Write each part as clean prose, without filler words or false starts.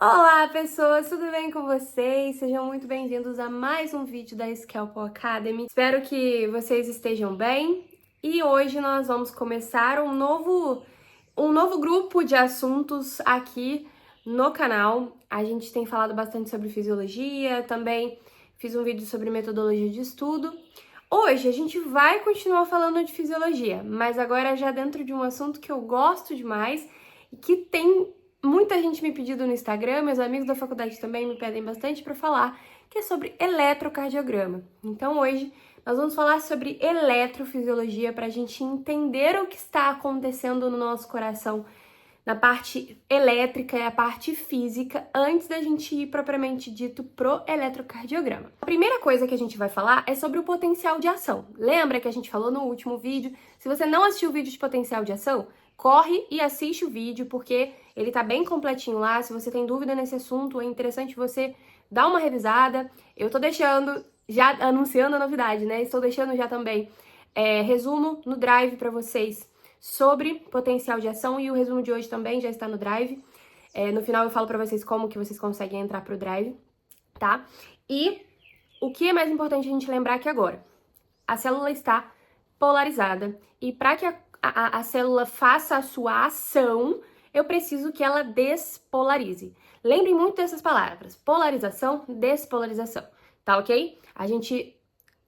Olá, pessoas, tudo bem com vocês? Sejam muito bem-vindos a mais um vídeo da Scalpel Academy. Espero que vocês estejam bem e hoje nós vamos começar um novo grupo de assuntos aqui no canal. A gente tem falado bastante sobre fisiologia, também fiz um vídeo sobre metodologia de estudo. Hoje a gente vai continuar falando de fisiologia, mas agora já dentro de um assunto que eu gosto demais e que tem muita gente me pedindo no Instagram, meus amigos da faculdade também me pedem bastante para falar, que é sobre eletrocardiograma. Então hoje nós vamos falar sobre eletrofisiologia para a gente entender o que está acontecendo no nosso coração, na parte elétrica e a parte física, antes da gente ir propriamente dito pro eletrocardiograma. A primeira coisa que a gente vai falar é sobre o potencial de ação. Lembra que a gente falou no último vídeo? Se você não assistiu o vídeo de potencial de ação, corre e assiste o vídeo, porque ele tá bem completinho lá. Se você tem dúvida nesse assunto, é interessante você dar uma revisada. Eu tô deixando, já anunciando a novidade, né? Estou deixando já também resumo no Drive para vocês sobre potencial de ação, e o resumo de hoje também já está no Drive. No final eu falo para vocês como que vocês conseguem entrar pro Drive, tá? E o que é mais importante a gente lembrar aqui agora? A célula está polarizada, e para que a célula faça a sua ação, eu preciso que ela despolarize. Lembrem muito dessas palavras: polarização, despolarização, tá ok? A gente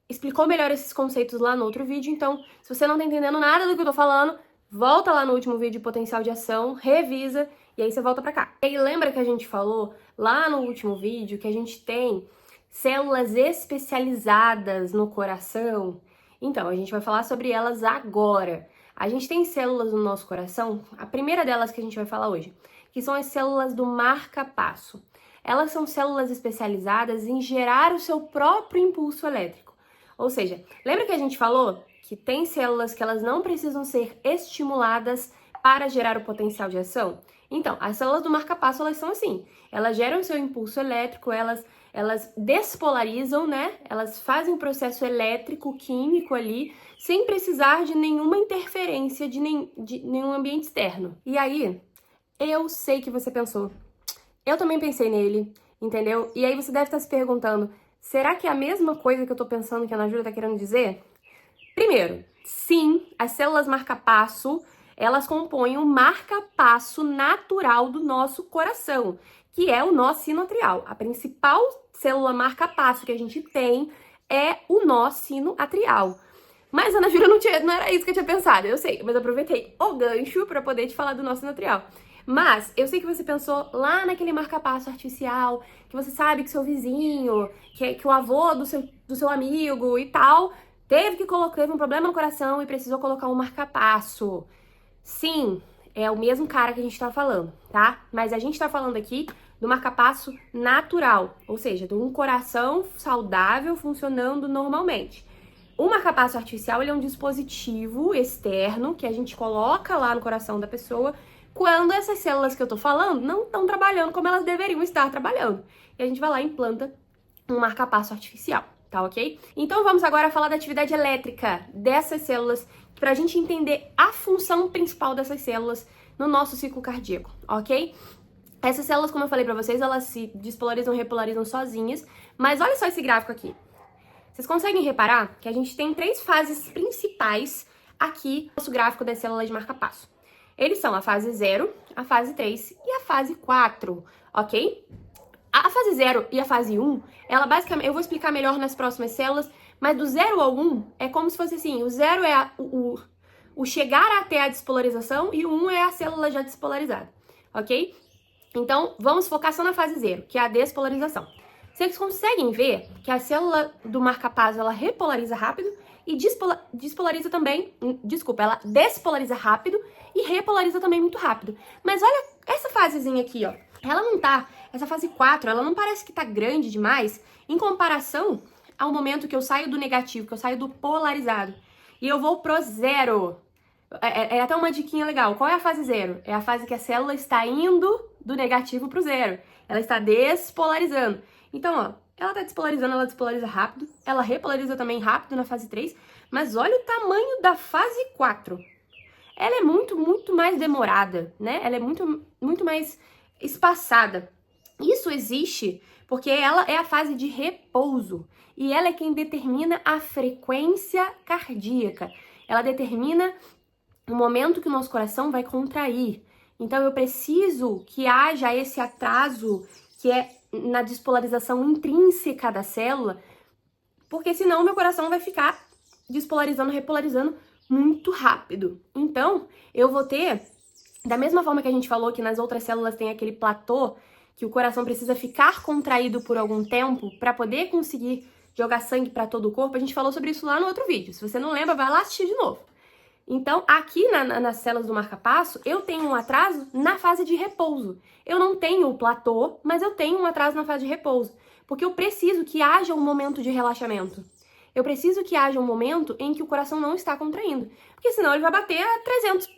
explicou melhor esses conceitos lá no outro vídeo, então se você não tá entendendo nada do que eu tô falando, volta lá no último vídeo de potencial de ação, revisa e aí você volta pra cá. E lembra que a gente falou lá no último vídeo que a gente tem células especializadas no coração? Então, a gente vai falar sobre elas agora. A gente tem células no nosso coração, a primeira delas que a gente vai falar hoje, que são as células do marca-passo. Elas são células especializadas em gerar o seu próprio impulso elétrico. Ou seja, lembra que a gente falou que tem células que elas não precisam ser estimuladas para gerar o potencial de ação? Então, as células do marca-passo, elas são assim. Elas geram o seu impulso elétrico, elas despolarizam, né? Elas fazem um processo elétrico, químico ali, sem precisar de nenhuma interferência de nenhum ambiente externo. E aí, eu sei que você pensou. Eu também pensei nele, entendeu? E aí você deve estar se perguntando, será que é a mesma coisa que eu tô pensando que a Ana Júlia tá querendo dizer? Primeiro, sim, as células marca-passo, elas compõem o marca-passo natural do nosso coração, que é o nó sinoatrial. A principal célula marca-passo que a gente tem é o nó sinoatrial. Mas, Ana Júlia, não era isso que eu tinha pensado, eu sei, mas eu aproveitei o gancho para poder te falar do nó sinoatrial. Mas eu sei que você pensou lá naquele marca-passo artificial, que você sabe que seu vizinho, que o avô do seu amigo e tal, teve um problema no coração e precisou colocar um marca-passo. Sim, é o mesmo cara que a gente tá falando, tá? Mas a gente tá falando aqui do marca-passo natural, ou seja, de um coração saudável funcionando normalmente. O marca-passo artificial, ele é um dispositivo externo que a gente coloca lá no coração da pessoa quando essas células que eu tô falando não estão trabalhando como elas deveriam estar trabalhando. E a gente vai lá e implanta um marca-passo artificial, tá ok? Então vamos agora falar da atividade elétrica dessas células, pra gente entender a função principal dessas células no nosso ciclo cardíaco, ok? Essas células, como eu falei pra vocês, elas se despolarizam e repolarizam sozinhas, mas olha só esse gráfico aqui. Vocês conseguem reparar que a gente tem três fases principais aqui no nosso gráfico das células de marca-passo. Eles são a fase 0, a fase 3 e a fase 4, ok? A fase 0 e a fase 1, ela basicamente, eu vou explicar melhor nas próximas células, mas do 0 ao 1 é como se fosse assim, o 0 é o chegar até a despolarização e o 1 é a célula já despolarizada, ok? Então, vamos focar só na fase 0, que é a despolarização. Vocês conseguem ver que a célula do marca-passo, ela repolariza rápido e despolariza também, ela despolariza rápido e repolariza também muito rápido. Mas olha essa fasezinha aqui, ó. Ela não tá, essa fase 4, ela não parece que tá grande demais em comparação ao momento que eu saio do negativo, que eu saio do polarizado e eu vou pro 0. É até uma diquinha legal. Qual é a fase 0? É a fase que a célula está indo do negativo pro 0. Ela está despolarizando. Então, ó, ela tá despolarizando, ela despolariza rápido, ela repolariza também rápido na fase 3, mas olha o tamanho da fase 4. Ela é muito mais demorada, né? Ela é muito mais espaçada. Isso existe porque ela é a fase de repouso e ela é quem determina a frequência cardíaca. Ela determina o momento que o nosso coração vai contrair. Então eu preciso que haja esse atraso que é na despolarização intrínseca da célula, porque senão meu coração vai ficar despolarizando, repolarizando muito rápido. Então, eu vou ter, da mesma forma que a gente falou que nas outras células tem aquele platô, que o coração precisa ficar contraído por algum tempo para poder conseguir jogar sangue para todo o corpo, a gente falou sobre isso lá no outro vídeo. Se você não lembra, vai lá assistir de novo. Então, aqui nas células do marca-passo, eu tenho um atraso na fase de repouso. Eu não tenho o platô, mas eu tenho um atraso na fase de repouso, porque eu preciso que haja um momento de relaxamento. Eu preciso que haja um momento em que o coração não está contraindo, porque senão ele vai bater a 300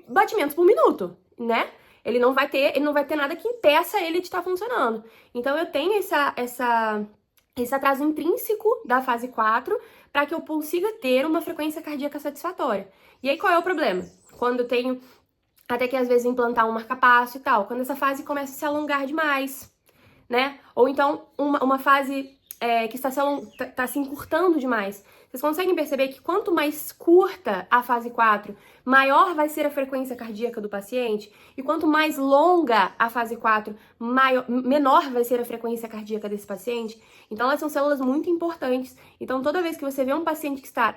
batimentos por minuto, né? Ele não vai ter nada que impeça ele de estar funcionando. Então, eu tenho esse atraso intrínseco da fase 4 para que eu consiga ter uma frequência cardíaca satisfatória. E aí, qual é o problema? Quando eu tenho até que às vezes implantar um marca-passo e tal, quando essa fase começa a se alongar demais, né? Ou então uma fase que está se encurtando demais. Vocês conseguem perceber que quanto mais curta a fase 4, maior vai ser a frequência cardíaca do paciente? E quanto mais longa a fase 4, menor vai ser a frequência cardíaca desse paciente? Então, elas são células muito importantes. Então, toda vez que você vê um paciente que está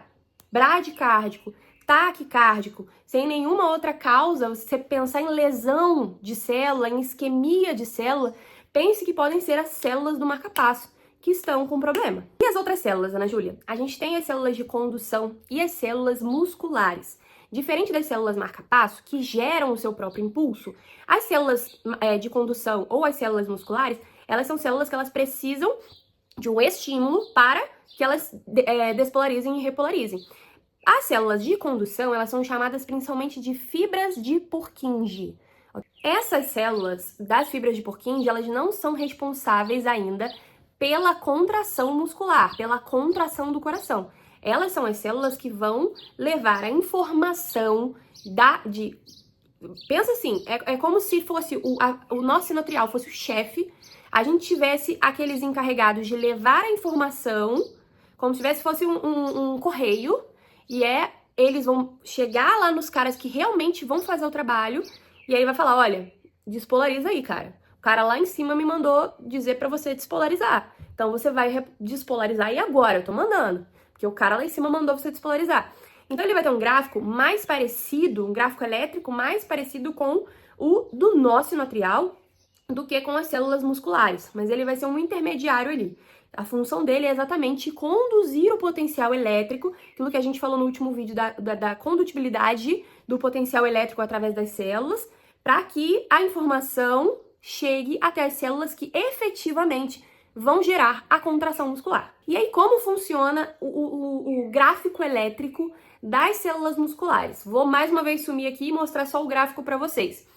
bradicárdico, taquicárdico, sem nenhuma outra causa, você pensar em lesão de célula, em isquemia de célula, pense que podem ser as células do marca-passo que estão com problema. E as outras células, Ana Júlia? A gente tem as células de condução e as células musculares. Diferente das células marca-passo, que geram o seu próprio impulso, as células de condução ou as células musculares, elas são células que elas precisam de um estímulo para que elas despolarizem e repolarizem. As células de condução, elas são chamadas principalmente de fibras de Purkinje. Essas células das fibras de Purkinje, elas não são responsáveis ainda pela contração muscular, pela contração do coração. Elas são as células que vão levar a informação pensa assim, é como se fosse o nosso sinoatrial fosse o chefe, a gente tivesse aqueles encarregados de levar a informação, como se fosse um correio, e eles vão chegar lá nos caras que realmente vão fazer o trabalho, e aí vai falar, olha, despolariza aí, cara. O cara lá em cima me mandou dizer pra você despolarizar. Então você vai despolarizar aí agora, eu tô mandando. Porque o cara lá em cima mandou você despolarizar. Então ele vai ter um gráfico mais parecido, um gráfico elétrico mais parecido com o do nosso sinoatrial do que com as células musculares. Mas ele vai ser um intermediário ali. A função dele é exatamente conduzir o potencial elétrico, aquilo que a gente falou no último vídeo da condutibilidade do potencial elétrico através das células, para que a informação chegue até as células que efetivamente vão gerar a contração muscular. E aí, como funciona o gráfico elétrico das células musculares? Vou mais uma vez sumir aqui e mostrar só o gráfico para vocês.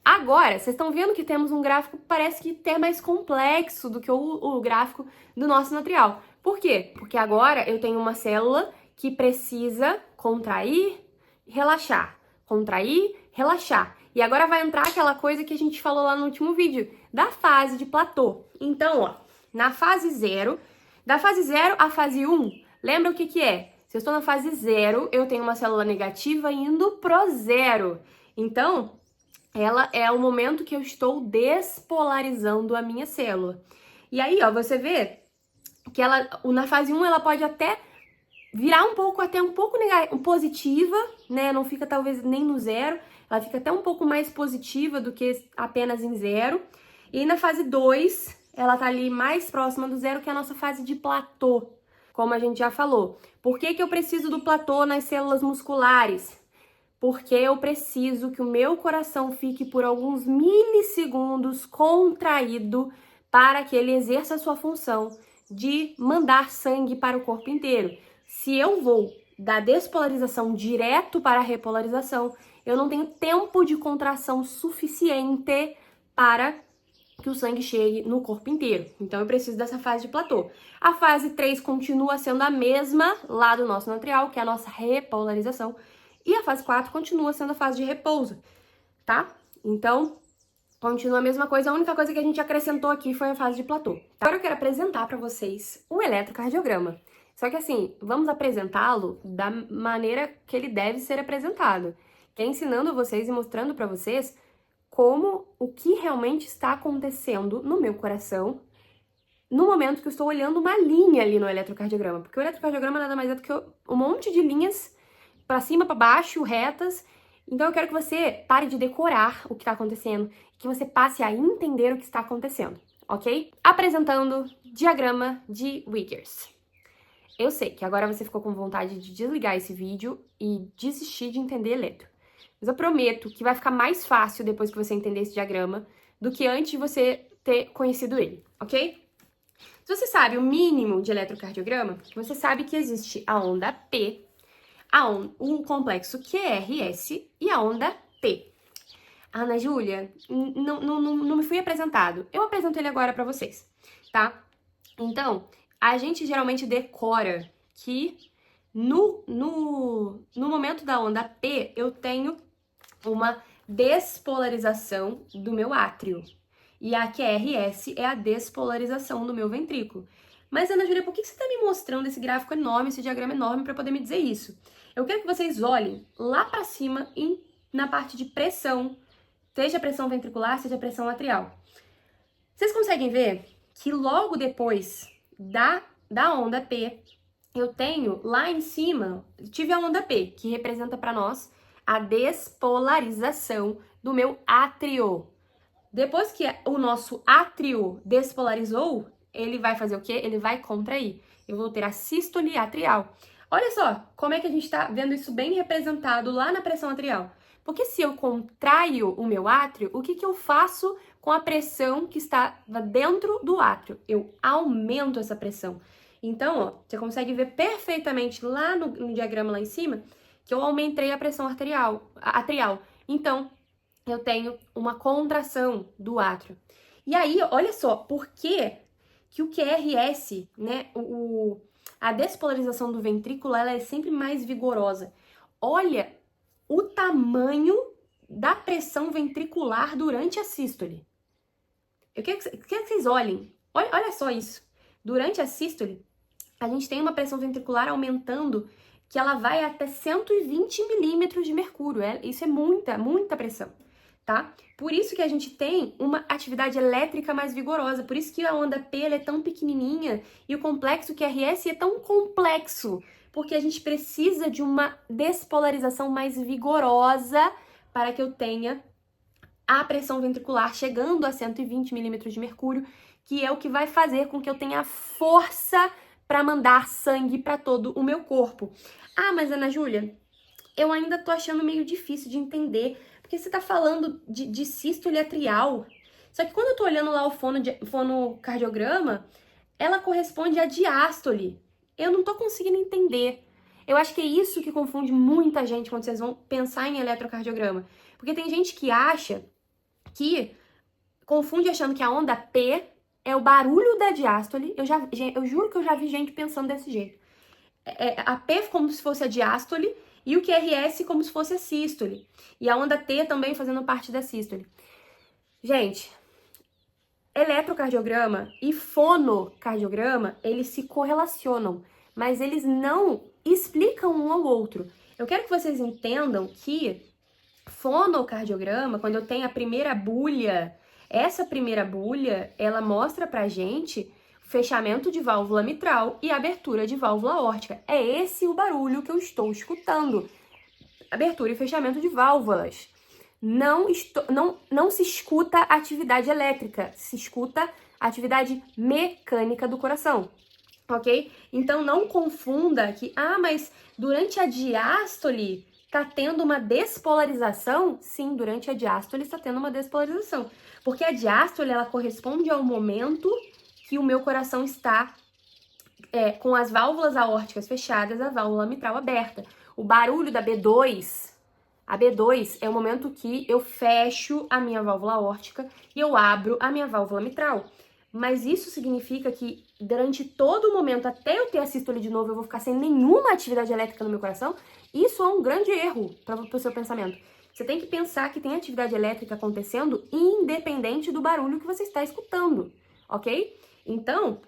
Agora, vocês estão vendo que temos um gráfico que parece que até mais complexo do que o gráfico do nosso sinoatrial. Por quê? Porque agora eu tenho uma célula que precisa contrair, relaxar, contrair, relaxar. E agora vai entrar aquela coisa que a gente falou lá no último vídeo, da fase de platô. Então, ó, na fase 0, da fase 0 à fase 1, lembra o que é? Se eu estou na fase 0, eu tenho uma célula negativa indo pro 0. Então, ela é o momento que eu estou despolarizando a minha célula. E aí, ó, você vê que na fase 1 ela pode até virar um pouco positiva, né? Não fica talvez nem no 0, ela fica até um pouco mais positiva do que apenas em 0. E na fase 2, ela tá ali mais próxima do 0, que é a nossa fase de platô, como a gente já falou. Por que eu preciso do platô nas células musculares? Porque eu preciso que o meu coração fique por alguns milissegundos contraído para que ele exerça a sua função de mandar sangue para o corpo inteiro. Se eu vou da despolarização direto para a repolarização, eu não tenho tempo de contração suficiente para que o sangue chegue no corpo inteiro. Então eu preciso dessa fase de platô. A fase 3 continua sendo a mesma lá do nosso sinoatrial, que é a nossa repolarização. E a fase 4 continua sendo a fase de repouso, tá? Então, Continua a mesma coisa, a única coisa que a gente acrescentou aqui foi a fase de platô. Agora eu quero apresentar para vocês o eletrocardiograma. Só que assim, vamos apresentá-lo da maneira que ele deve ser apresentado, que é ensinando vocês e mostrando para vocês o que realmente está acontecendo no meu coração no momento que eu estou olhando uma linha ali no eletrocardiograma. Porque o eletrocardiograma nada mais é do que um monte de linhas para cima, para baixo, retas. Então eu quero que você pare de decorar o que está acontecendo, que você passe a entender o que está acontecendo, ok? Apresentando diagrama de Wiggers. Eu sei que agora você ficou com vontade de desligar esse vídeo e desistir de entender eletro. Mas eu prometo que vai ficar mais fácil depois que você entender esse diagrama do que antes de você ter conhecido ele, ok? Se você sabe o mínimo de eletrocardiograma, você sabe que existe a onda P, o complexo QRS e a onda T. Ana Júlia, não me fui apresentado. Eu apresento ele agora pra vocês, tá? Então, a gente geralmente decora que no momento da onda P, eu tenho uma despolarização do meu átrio. E a QRS é a despolarização do meu ventrículo. Mas, Ana Júlia, por que você está me mostrando esse gráfico enorme, esse diagrama enorme, para poder me dizer isso? Eu quero que vocês olhem lá para cima na parte de pressão, seja a pressão ventricular, seja a pressão atrial. Vocês conseguem ver que logo depois da onda P, eu tenho lá em cima, tive a onda P, que representa para nós a despolarização do meu átrio. Depois que o nosso átrio despolarizou, ele vai fazer o quê? Ele vai contrair. Eu vou ter a sístole atrial. Olha só como é que a gente está vendo isso bem representado lá na pressão atrial. Porque se eu contraio o meu átrio, o que eu faço com a pressão que está dentro do átrio? Eu aumento essa pressão. Então, ó, você consegue ver perfeitamente lá no diagrama lá em cima que eu aumentei a pressão atrial. Então, eu tenho uma contração do átrio. E aí, olha só, por que o QRS, né, a despolarização do ventrículo, ela é sempre mais vigorosa. Olha o tamanho da pressão ventricular durante a sístole. Eu quero que vocês olhem. Olha só isso. Durante a sístole, a gente tem uma pressão ventricular aumentando que ela vai até 120 milímetros de mercúrio. Isso é muita pressão, tá? Por isso que a gente tem uma atividade elétrica mais vigorosa. Por isso que a onda P é tão pequenininha e o complexo QRS é tão complexo. Porque a gente precisa de uma despolarização mais vigorosa para que eu tenha a pressão ventricular chegando a 120 milímetros de mercúrio, que é o que vai fazer com que eu tenha força para mandar sangue para todo o meu corpo. Ah, mas Ana Júlia, eu ainda tô achando meio difícil de entender, porque você tá falando de sístole atrial. Só que quando eu tô olhando lá o fonocardiograma, ela corresponde à diástole. Eu não tô conseguindo entender. Eu acho que é isso que confunde muita gente quando vocês vão pensar em eletrocardiograma. Porque tem gente que acha que confunde achando que a onda P é o barulho da diástole. Eu juro que eu já vi gente pensando desse jeito. A P como se fosse a diástole e o QRS como se fosse a sístole. E a onda T também fazendo parte da sístole. Gente, eletrocardiograma e fonocardiograma, eles se correlacionam, mas eles não explicam um ao outro. Eu quero que vocês entendam que fonocardiograma, quando eu tenho a primeira bulha, essa primeira bulha, ela mostra pra gente fechamento de válvula mitral e abertura de válvula aórtica. É esse o barulho que eu estou escutando. Abertura e fechamento de válvulas. Não se escuta atividade elétrica, se escuta atividade mecânica do coração, ok? Então não confunda que, mas durante a diástole está tendo uma despolarização? Sim, durante a diástole está tendo uma despolarização, porque a diástole ela corresponde ao momento que o meu coração está com as válvulas aórticas fechadas, a válvula mitral aberta. O barulho da B2, a B2 é o momento que eu fecho a minha válvula aórtica e eu abro a minha válvula mitral. Mas isso significa que durante todo o momento, até eu ter a sístole de novo, eu vou ficar sem nenhuma atividade elétrica no meu coração? Isso é um grande erro para o seu pensamento. Você tem que pensar que tem atividade elétrica acontecendo independente do barulho que você está escutando, ok? Então,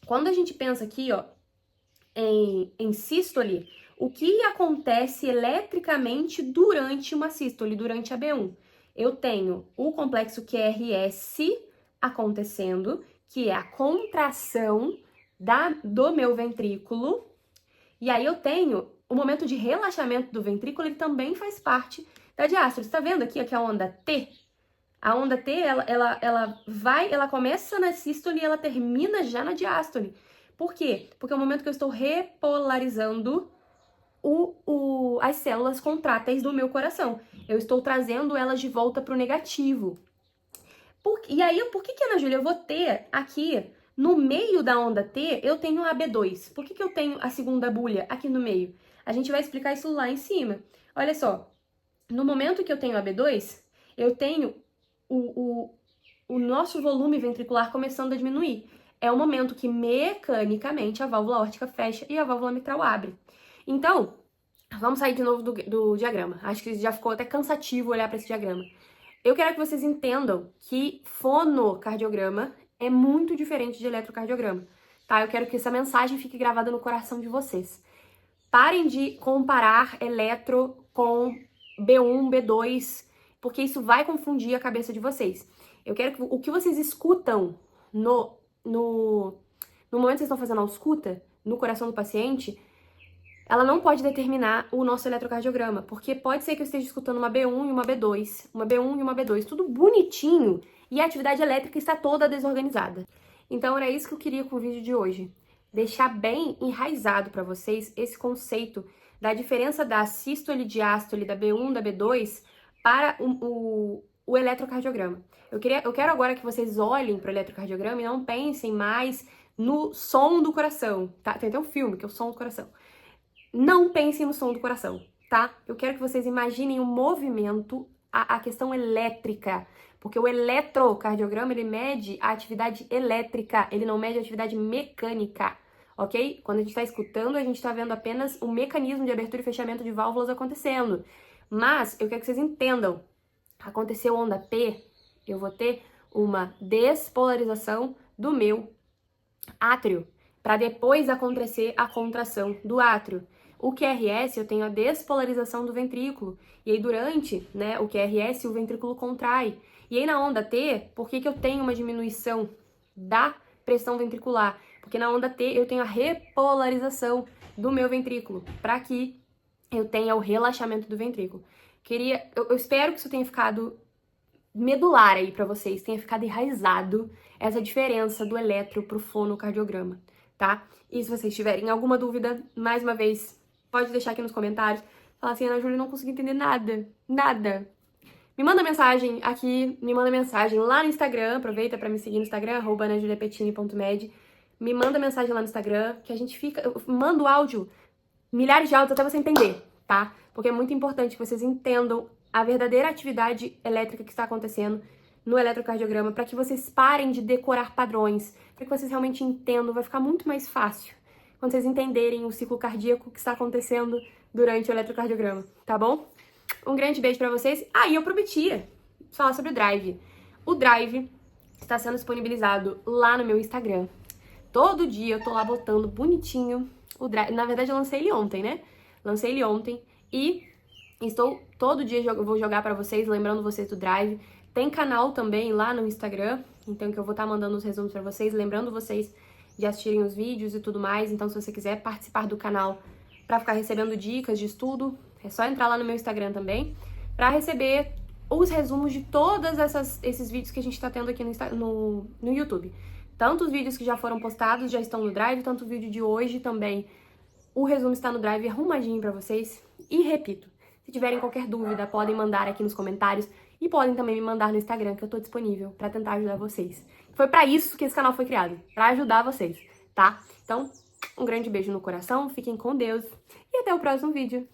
quando a gente pensa aqui, ó, em sístole, o que acontece eletricamente durante uma sístole, durante a B1? Eu tenho o complexo QRS acontecendo, que é a contração do meu ventrículo, e aí eu tenho o momento de relaxamento do ventrículo, ele também faz parte da diástole. Você tá vendo aqui a onda T? A onda T, ela começa na sístole e ela termina já na diástole. Por quê? Porque é o momento que eu estou repolarizando as células contráteis do meu coração. Eu estou trazendo elas de volta para o negativo. E aí, por que, Ana Júlia, eu vou ter aqui, no meio da onda T, eu tenho a B2? Por que eu tenho a segunda bulha aqui no meio? A gente vai explicar isso lá em cima. Olha só, no momento que eu tenho a B2, eu tenho o nosso volume ventricular começando a diminuir. É o momento que mecanicamente a válvula aórtica fecha e a válvula mitral abre. Então, vamos sair de novo do diagrama. Acho que já ficou até cansativo olhar para esse diagrama. Eu quero que vocês entendam que fonocardiograma é muito diferente de eletrocardiograma, tá? Eu quero que essa mensagem fique gravada no coração de vocês. Parem de comparar eletro com B1, B2, porque isso vai confundir a cabeça de vocês. Eu quero que o que vocês escutam no momento que vocês estão fazendo a ausculta, no coração do paciente, ela não pode determinar o nosso eletrocardiograma, porque pode ser que eu esteja escutando uma B1 e uma B2, uma B1 e uma B2, tudo bonitinho, e a atividade elétrica está toda desorganizada. Então era isso que eu queria com o vídeo de hoje, deixar bem enraizado para vocês esse conceito da diferença da sístole e diástole, da B1 da B2, para o eletrocardiograma. Eu quero agora que vocês olhem para o eletrocardiograma e não pensem mais no som do coração, tá? Tem até um filme que é o som do coração. Não pensem no som do coração, tá? Eu quero que vocês imaginem o movimento, a questão elétrica, porque o eletrocardiograma, ele mede a atividade elétrica, ele não mede a atividade mecânica, ok? Quando a gente está escutando, a gente está vendo apenas o mecanismo de abertura e fechamento de válvulas acontecendo. Mas eu quero que vocês entendam, aconteceu onda P, eu vou ter uma despolarização do meu átrio, para depois acontecer a contração do átrio. O QRS, eu tenho a despolarização do ventrículo, e aí durante, né, o QRS, o ventrículo contrai. E aí na onda T, por que eu tenho uma diminuição da pressão ventricular? Porque na onda T eu tenho a repolarização do meu ventrículo, para que eu tenha o relaxamento do ventrículo. Eu espero que isso tenha ficado medular aí para vocês, tenha ficado enraizado essa diferença do eletro pro fonocardiograma, tá? E se vocês tiverem alguma dúvida, mais uma vez, pode deixar aqui nos comentários. Fala assim, Ana Júlia, não consegui entender nada. Me manda mensagem aqui, me manda mensagem lá no Instagram, aproveita para me seguir no Instagram, @anajuliapetini.med. Me manda mensagem lá no Instagram, que a gente eu mando áudio, milhares de áudios até você entender, tá? Porque é muito importante que vocês entendam a verdadeira atividade elétrica que está acontecendo no eletrocardiograma, para que vocês parem de decorar padrões, para que vocês realmente entendam, vai ficar muito mais fácil quando vocês entenderem o ciclo cardíaco que está acontecendo durante o eletrocardiograma, tá bom? Um grande beijo para vocês. E eu prometia falar sobre o Drive. O Drive está sendo disponibilizado lá no meu Instagram. Todo dia eu tô lá botando bonitinho o Drive. Na verdade, eu lancei ele ontem, né? Lancei ele ontem e todo dia eu vou jogar pra vocês, lembrando vocês do Drive. Tem canal também lá no Instagram, então que eu vou estar mandando os resumos pra vocês, lembrando vocês de assistirem os vídeos e tudo mais. Então, se você quiser participar do canal pra ficar recebendo dicas de estudo, é só entrar lá no meu Instagram também, pra receber os resumos de todos esses vídeos que a gente tá tendo aqui no YouTube. Tanto os vídeos que já foram postados, já estão no Drive, tanto o vídeo de hoje também. O resumo está no Drive arrumadinho pra vocês. E repito, se tiverem qualquer dúvida, podem mandar aqui nos comentários e podem também me mandar no Instagram, que eu tô disponível pra tentar ajudar vocês. Foi pra isso que esse canal foi criado, pra ajudar vocês, tá? Então, um grande beijo no coração, fiquem com Deus e até o próximo vídeo.